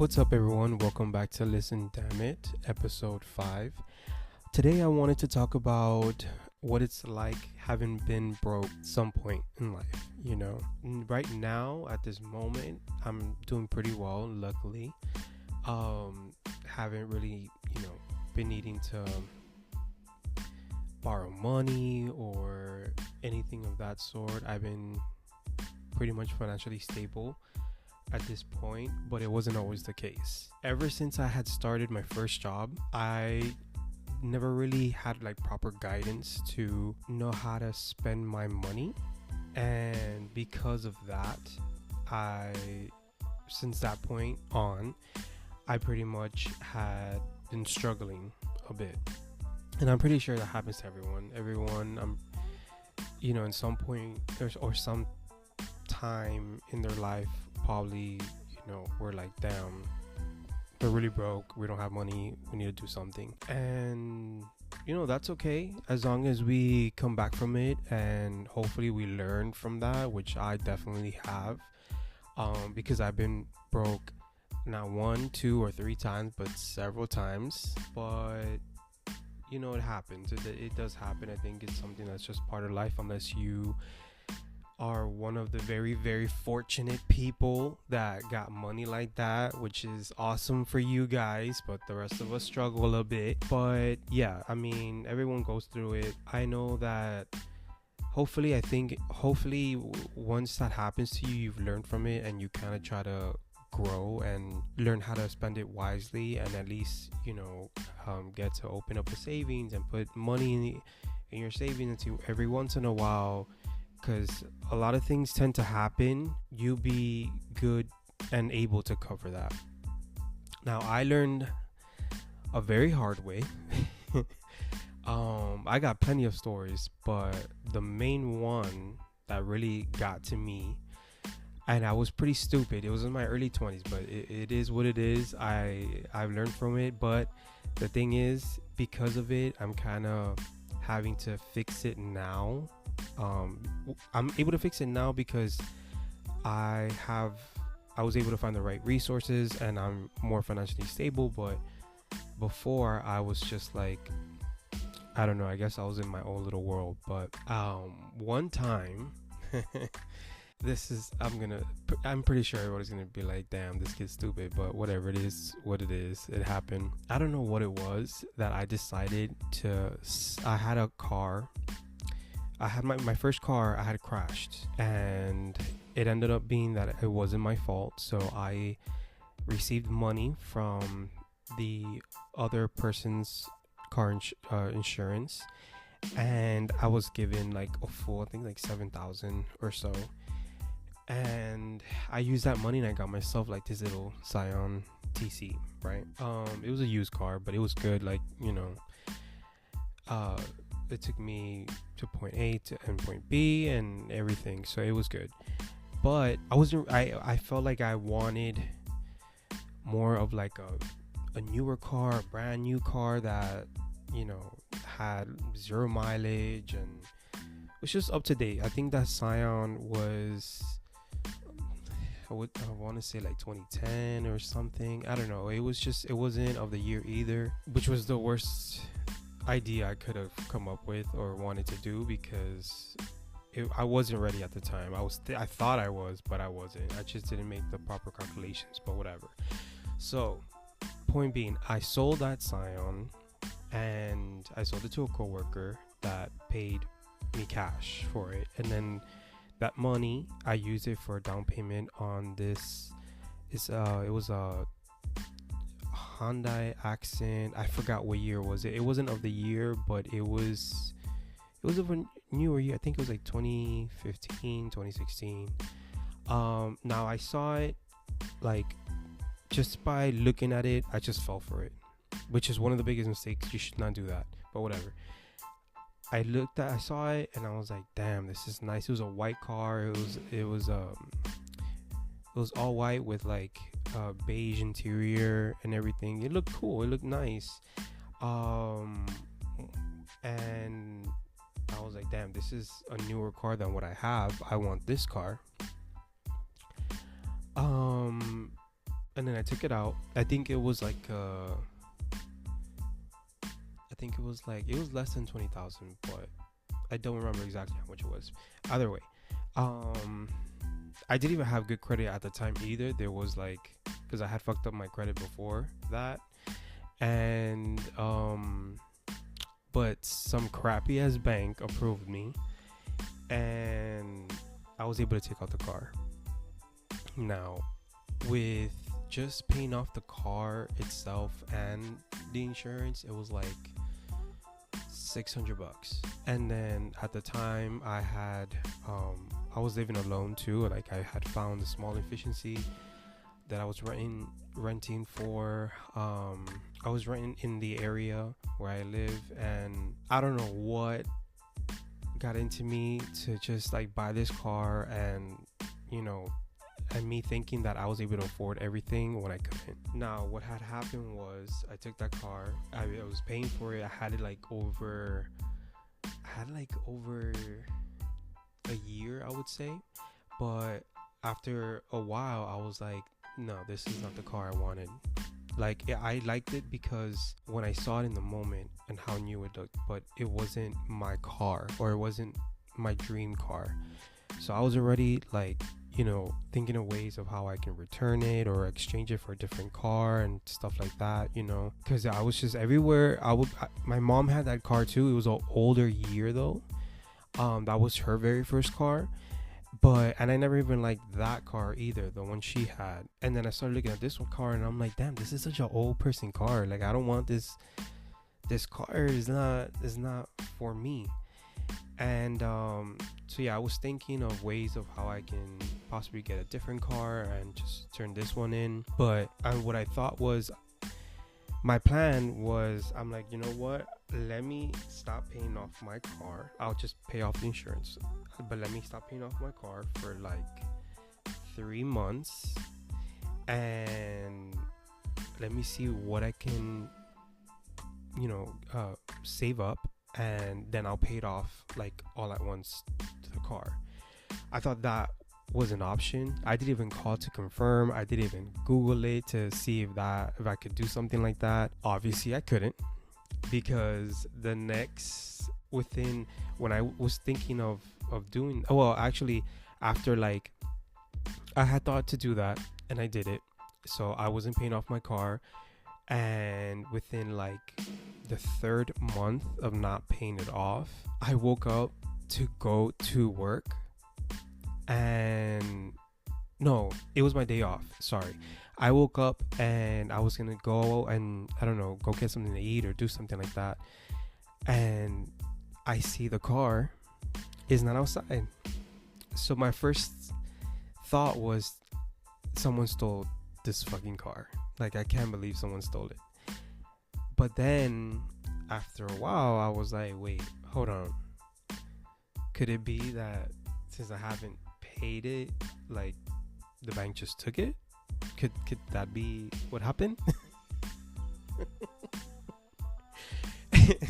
What's up, everyone? Welcome back to Listen Damn It, episode 5. Today, I wanted to talk about what it's like having been broke some point in life. Right now, at this moment, I'm doing pretty well, luckily. Haven't really, been needing to borrow money or anything of that sort. I've been pretty much financially stable at this point, but it wasn't always the case. Ever since I had started my first job, I never really had proper guidance to know how to spend my money, and because of that, since that point on, I pretty much had been struggling a bit. And I'm pretty sure that happens to everyone. In some point or some time in their life, probably, we're like, damn, we're really broke, we don't have money, we need to do something. And that's okay, as long as we come back from it and hopefully we learn from that, which I definitely have, because I've been broke not 1, 2, or 3 times, but several times. But it happens. It does happen. I think it's something that's just part of life, unless you are one of the very, very fortunate people that got money like that, which is awesome for you guys, but the rest of us struggle a bit. But yeah, everyone goes through it. I know that hopefully once that happens to you, you've learned from it and you kind of try to grow and learn how to spend it wisely, and at least get to open up a savings and put money in your savings into every once in a while, because a lot of things tend to happen. You'll be good and able to cover that. Now, I learned a very hard way. I got plenty of stories, but the main one that really got to me, and I was pretty stupid. It was in my early 20s, but it is what it is. I've learned from it, but the thing is, because of it, I'm kind of having to fix it now. I'm able to fix it now because I was able to find the right resources and I'm more financially stable. But before, I was just like, I don't know, I guess I was in my own little world. But one time I'm pretty sure everybody's gonna be like, damn, this kid's stupid, but whatever, it is what it is. It happened. I don't know what it was that I decided I had a car. I had my first car. I had crashed, and it ended up being that it wasn't my fault. So I received money from the other person's car insurance, and I was given a full, I think $7,000 or so. And I used that money and I got myself this little Scion TC, right? It was a used car, but it was good. It took me to point A and point B and everything, so it was good. But I felt like I wanted more of a newer car, a brand new car that had 0 mileage and was just up to date. I think that Scion was, I want to say 2010 or something. I don't know. It wasn't of the year either, which was the worst idea I could have come up with or wanted to do, because I wasn't ready at the time. I thought I was, but I wasn't. I just didn't make the proper calculations, but whatever. So, point being, I sold that Scion, and I sold it to a coworker that paid me cash for it, and then that money I used it for a down payment on this. It was a Hyundai Accent. I forgot what year was it. It wasn't of the year, but it was of a newer year. I think it was 2015, 2016. Now I saw it, just by looking at it, I just fell for it, which is one of the biggest mistakes. You should not do that, but whatever. I saw it and I was like, damn, this is nice. It was a white car. It was all white with beige interior and everything. It looked cool. It looked nice. And I was like, damn, this is a newer car than what I have. I want this car. and then I took it out. It was less than 20,000, but I don't remember exactly how much it was. Either way, um, I didn't even have good credit at the time either. There was like, because I had fucked up my credit before that, and but some crappy ass bank approved me, and I was able to take out the car. Now, with just paying off the car itself and the insurance, it was like $600. And then at the time, I was living alone too. Like, I had found a small efficiency that I was renting for. I was renting in the area where I live, and I don't know what got into me to just like buy this car, and you know, and me thinking that I was able to afford everything when I couldn't. Now, what had happened was I took that car. I was paying for it. I had over a year, I would say. But after a while, I was like, no, this is not the car I wanted. Like, I liked it because when I saw it in the moment and how new it looked, but it wasn't my car, or it wasn't my dream car. So I was already like, thinking of ways of how I can return it or exchange it for a different car and stuff like that, because I was just everywhere. My mom had that car too. It was an older year though. That was her very first car. And I never even liked that car either, the one she had. And then I started looking at this one car, and I'm like, damn, this is such an old person car. Like, I don't want this car is not for me. And so yeah, I was thinking of ways of how I can possibly get a different car and just turn this one in. But what I thought was, my plan was, I'm like, you know what? Let me stop paying off my car. I'll just pay off the insurance. But let me stop paying off my car for like 3 months. And let me see what I can, save up. And then I'll pay it off like all at once to the car. I thought that was an option. I didn't even call to confirm. I didn't even Google it to see if I could do something like that. Obviously I couldn't, because when I was thinking of doing, actually after like I had thought to do that, and I did it. So I wasn't paying off my car, and within like the 3rd month of not paying it off, I woke up to go to work, and no, it was my day off. Sorry. I woke up and I was gonna go and, I don't know, go get something to eat or do something like that. And I see the car is not outside. So my first thought was, someone stole this fucking car. Like, I can't believe someone stole it. But then after a while, I was like, wait, hold on. Could it be that since I haven't paid it, like, the bank just took it? Could that be what happened?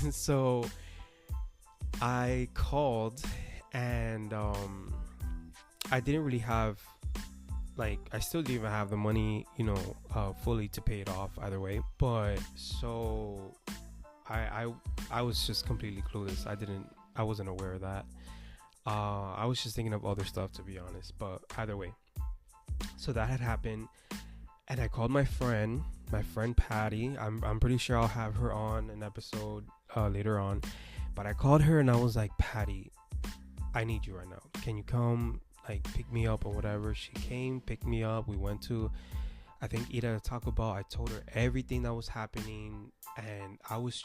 And so I called, and I didn't really have, like, I still didn't even have the money, fully to pay it off either way. But so I was just completely clueless. I wasn't aware of that. I was just thinking of other stuff, to be honest. But either way, so that had happened, and I called my friend Patty. I'm pretty sure I'll have her on an episode later on. But I called her and I was like, Patty, I need you right now. Can you come, like, pick me up or whatever? She came, picked me up. We went to, I think, eat at a Taco Bell. I told her everything that was happening, and I was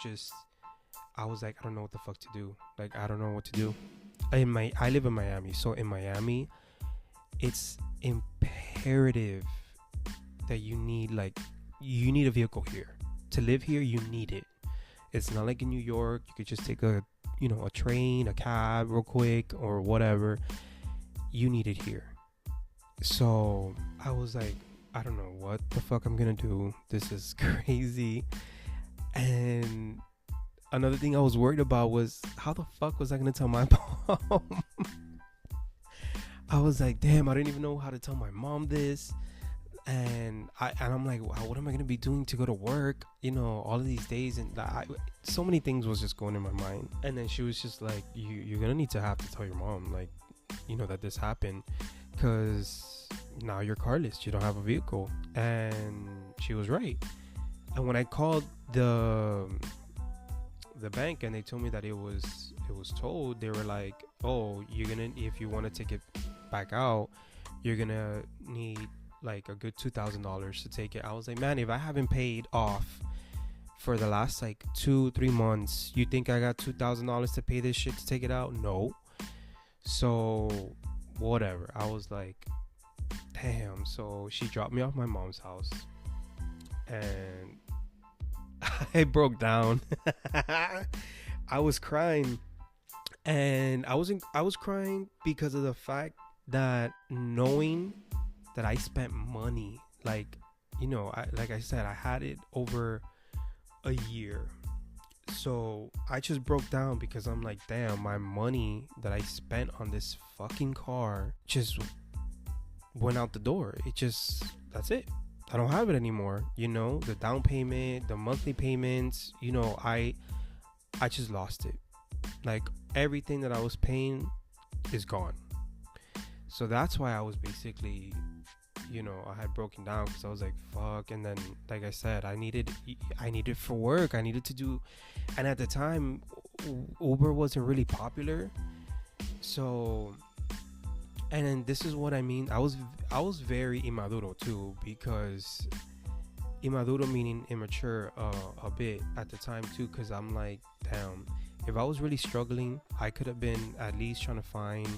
like, I don't know what the fuck to do. Like, I don't know what to do. I live in Miami, so in Miami, it's imperative that you need a vehicle here. To live here, you need it. It's not like in New York, you could just take a train, a cab real quick or whatever. You need it here. So I was like, I don't know what the fuck I'm gonna do. This is crazy. And another thing I was worried about was, how the fuck was I gonna tell my mom? I was like, damn, I didn't even know how to tell my mom this. And I'm like, wow, what am I gonna be doing to go to work? All of these days, and so many things was just going in my mind. And then she was just like, you're gonna need to have to tell your mom, like, that this happened, because now you're carless, you don't have a vehicle. And she was right. And when I called the bank and they told me that it was told, they were like, oh, if you want to take it back out, you're gonna need like a good $2,000 to take it. I was like, man, if I haven't paid off for the last like 2-3 months, you think I got $2,000 to pay this shit to take it out? No. So whatever. I was like, damn. So she dropped me off my mom's house, and I broke down. I was crying, and I was crying because of the fact that knowing that I spent money, like I said, I had it over a year. So I just broke down because I'm like, damn, my money that I spent on this fucking car just went out the door. That's it. I don't have it anymore. The down payment, the monthly payments, I just lost it. Like, everything that I was paying is gone. So that's why I was basically, I had broken down, because I was like, fuck. And then, like I said, I needed for work. I needed to do, and at the time, Uber wasn't really popular. So, and then this is what I mean. I was very inmaduro too, because inmaduro meaning immature a bit at the time too, because I'm like, damn, if I was really struggling, I could have been at least trying to find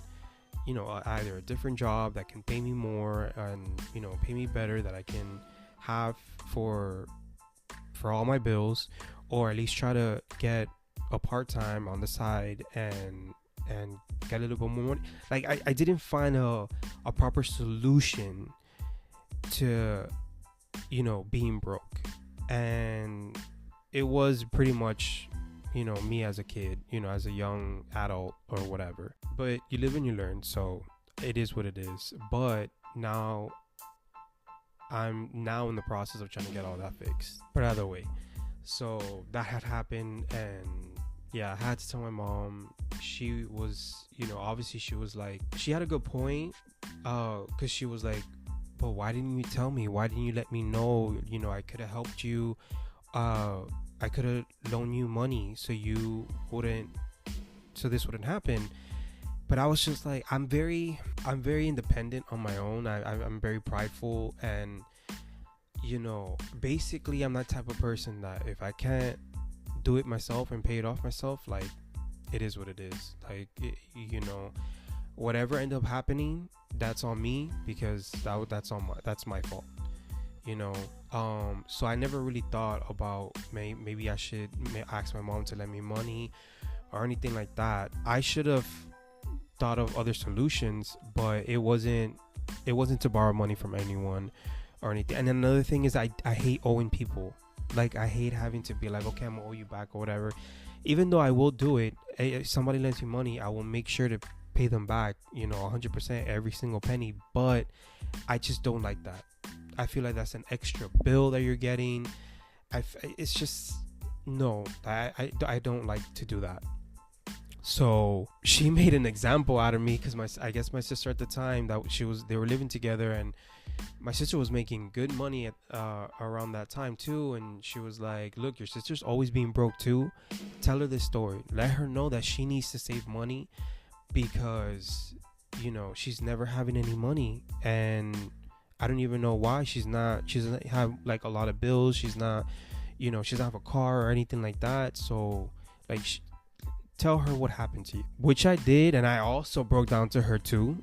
either a different job that can pay me more and pay me better, that I can have for all my bills, or at least try to get a part-time on the side and get a little bit more money. Like, I didn't find a proper solution to being broke, and it was pretty much me as a kid, as a young adult or whatever. But you live and you learn, so it is what it is. But now I'm in the process of trying to get all that fixed. But either way, so that had happened, and yeah, I had to tell my mom. She was, obviously she was like, she had a good point, because she was like, but why didn't you tell me? Why didn't you let me know? I could have helped you. I could have loaned you money so this wouldn't happen. But I was just like, I'm very independent on my own. I'm very prideful, and basically I'm that type of person that if I can't do it myself and pay it off myself, like, it is what it is. Like, whatever ended up happening, that's on me, because that's my fault. So I never really thought about maybe I should ask my mom to lend me money or anything like that. I should have thought of other solutions, but it wasn't to borrow money from anyone or anything. And then another thing is, I hate owing people. Like, I hate having to be like, okay, I'm gonna owe you back or whatever. Even though I will do it, if somebody lends me money, I will make sure to pay them back 100%, every single penny. But I just don't like that. I feel like that's an extra bill that you're getting. It's just, no, I don't like to do that. So she made an example out of me, because I guess my sister at the time, they were living together, and my sister was making good money at around that time too. And she was like, look, your sister's always being broke too. Tell her this story. Let her know that she needs to save money, because she's never having any money, and I don't even know why she doesn't have like a lot of bills. She's not, she doesn't have a car or anything like that. So like, tell her what happened to you, which I did. And I also broke down to her too.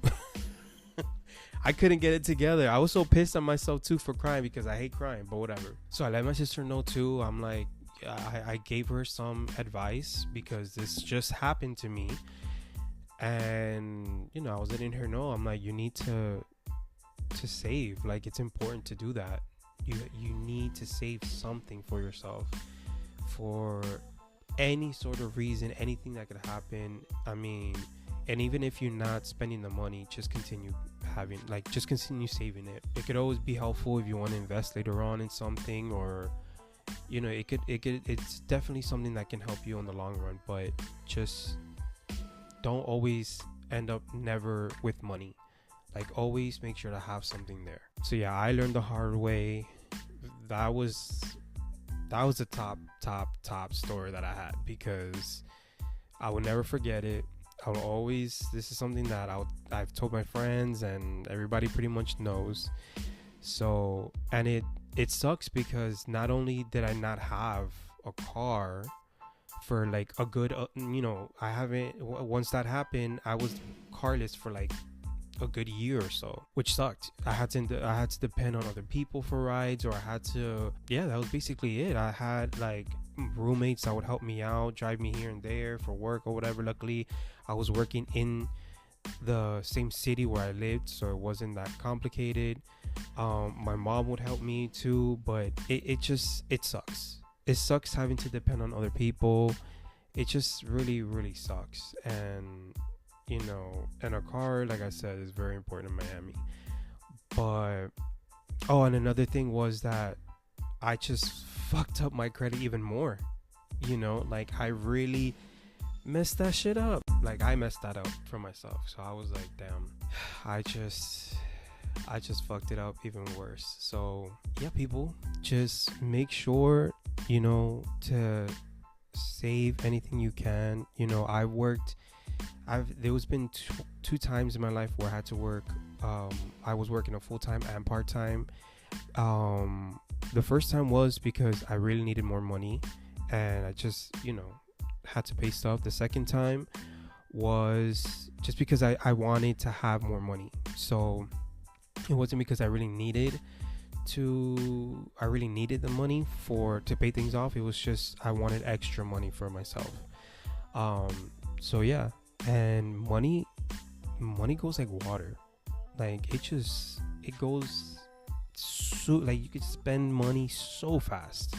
I couldn't get it together. I was so pissed at myself too for crying, because I hate crying, but whatever. So I let my sister know too. I'm like, I gave her some advice, because this just happened to me. And, I was letting her know, I'm like, you need to save. Like, it's important to do that. You need to save something for yourself, for any sort of reason, anything that could happen. I mean, And even if you're not spending the money, just continue just continue saving it. It could always be helpful if you want to invest later on in something, or it's definitely something that can help you in the long run, but just don't always end up never with money. Like, always make sure to have something there. So yeah, I learned the hard way. That was the top story that I had, because I will never forget it. I will always, this is something that I've told my friends, and everybody pretty much knows. So, and it sucks, because not only did I not have a car for like a good I haven't, once that happened, I was carless for like a good year or so, which sucked. I had to depend on other people for rides, or that was basically it. I had like roommates that would help me out, drive me here and there for work or whatever. Luckily, I was working in the same city where I lived, so it wasn't that complicated. My mom would help me too, but it sucks. It sucks having to depend on other people. It just really, really sucks. And and a car, like I said, is very important in Miami. But and another thing was that I just fucked up my credit even more. Like, I really messed that shit up. Like, I messed that up for myself. So I was like, damn, I just fucked it up even worse. So yeah, people, just make sure to save anything you can. There been two times in my life where I had to work. I was working a full-time and part-time. The first time was because I really needed more money, and I just had to pay stuff. The second time was just because I wanted to have more money. So it wasn't because I really needed the money to pay things off. It was just I wanted extra money for myself. So yeah, and money goes like water. Like, it goes so, like, you could spend money so fast.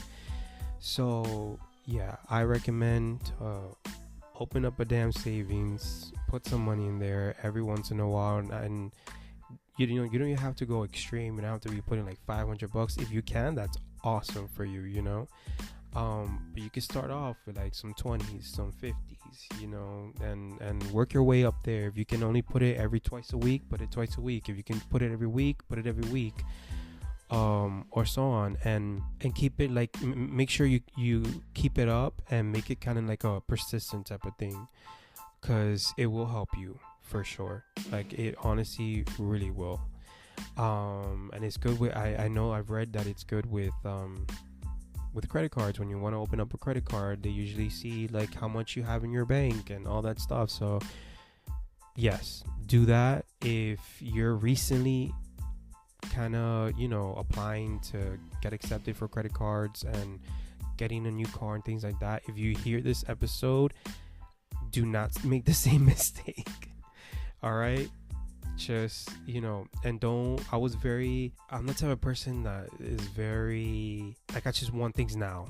So yeah, I recommend open up a damn savings, put some money in there every once in a while, and you don't even have to go extreme. You don't have to be putting like $500. If you can, that's awesome for you. But you can start off with like some 20s, some 50s, and work your way up there. If you can only put it twice a week, put it twice a week. If you can put it every week, put it every week, or so on, and keep it like make sure you keep it up, and make it kind of like a persistent type of thing, because it will help you for sure. Like, it honestly really will. And it's good with, I know I've read that it's good with credit cards. When you want to open up a credit card, they usually see like how much you have in your bank and all that stuff. So yes, do that. If you're recently kind of applying to get accepted for credit cards and getting a new car and things like that, if you hear this episode, do not make the same mistake. All right, just and I'm the type of person that is very, like, I just want things now.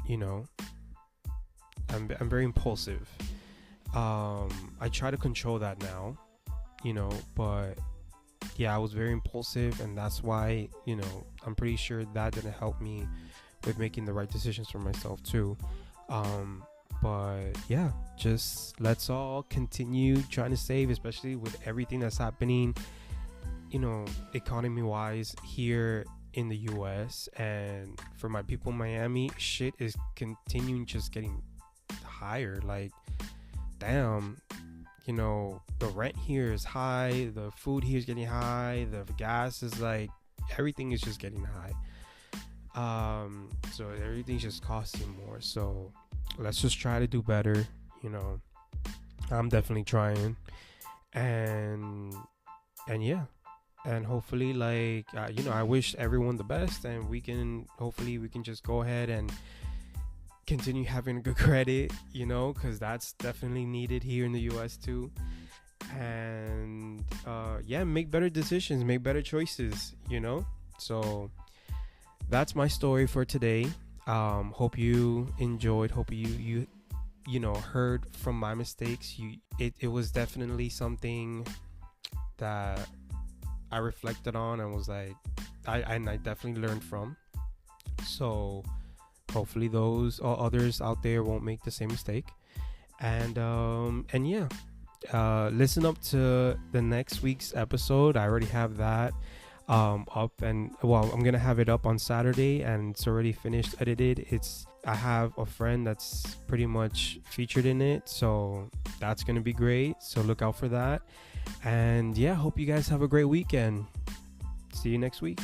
I'm very impulsive. I try to control that now, but yeah, I was very impulsive, and that's why I'm pretty sure that didn't help me with making the right decisions for myself too. But yeah, just let's all continue trying to save, especially with everything that's happening, economy wise here in the US. And for my people in Miami, shit is continuing just getting higher. Like, damn, the rent here is high, the food here is getting high, the gas is like, everything is just getting high. So everything's just costing more. So let's just try to do better. I'm definitely trying, and yeah, and hopefully, like, I wish everyone the best, and we can just go ahead and continue having good credit, because that's definitely needed here in the US too. And yeah, make better decisions, make better choices, so that's my story for today. Hope you enjoyed. Hope you heard from my mistakes, it was definitely something that I reflected on and was like, I definitely learned from. So hopefully those or others out there won't make the same mistake. And yeah, listen up to the next week's episode. I already have that up, and well, I'm gonna have it up on Saturday, and it's already finished edited. I have a friend that's pretty much featured in it, so that's gonna be great. So look out for that. And yeah, hope you guys have a great weekend. See you next week.